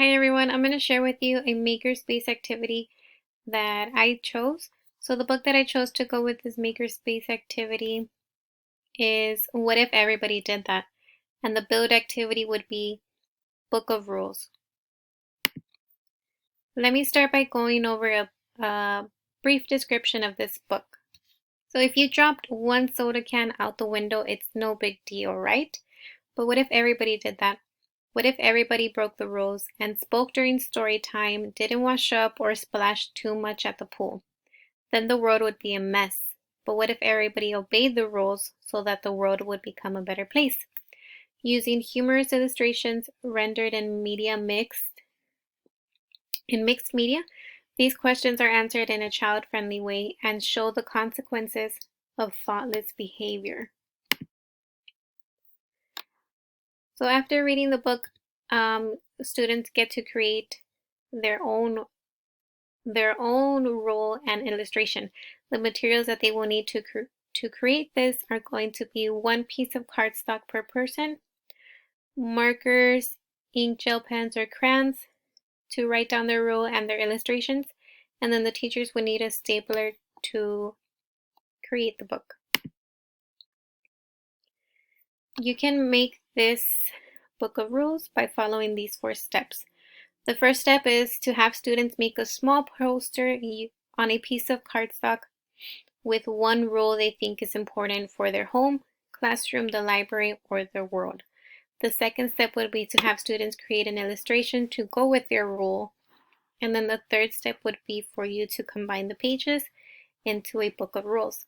Hi everyone, I'm going to share with you a Makerspace activity that I chose. So the book that I chose to go with this Makerspace activity is What If Everybody Did That? And the build activity would be Book of Rules. Let me start by going over a brief description of this book. So if you dropped one soda can out the window, it's no big deal, right? But what if everybody did that? What if everybody broke the rules and spoke during story time, didn't wash up or splash too much at the pool? Then the world would be a mess. But what if everybody obeyed the rules so that the world would become a better place? Using humorous illustrations rendered in mixed media, these questions are answered in a child-friendly way and show the consequences of thoughtless behavior. So after reading the book, students get to create their own rule and illustration. The materials that they will need to create this are going to be one piece of cardstock per person, markers, ink, gel pens, or crayons to write down their rule and their illustrations, and then the teachers would need a stapler to create the book. You can make this book of rules by following these 4 steps. The first step is to have students make a small poster on a piece of cardstock with one rule they think is important for their home, classroom, the library, or their world. The second step would be to have students create an illustration to go with their rule. And then the third step would be for you to combine the pages into a book of rules.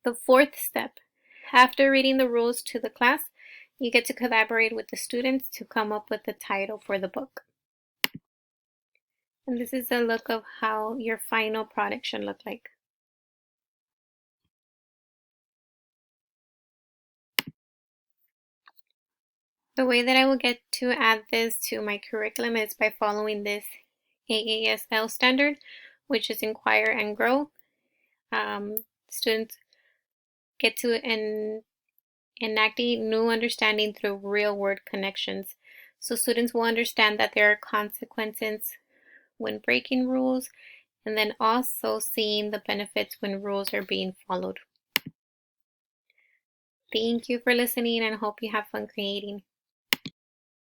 The fourth step, after reading the rules to the class, you get to collaborate with the students to come up with the title for the book. And this is a look of how your final product should look like. The way that I will get to add this to my curriculum is by following this AASL standard, which is Inquire and Grow. Students get to enact a new understanding through real-world connections. So students will understand that there are consequences when breaking rules, and then also seeing the benefits when rules are being followed. Thank you for listening and hope you have fun creating.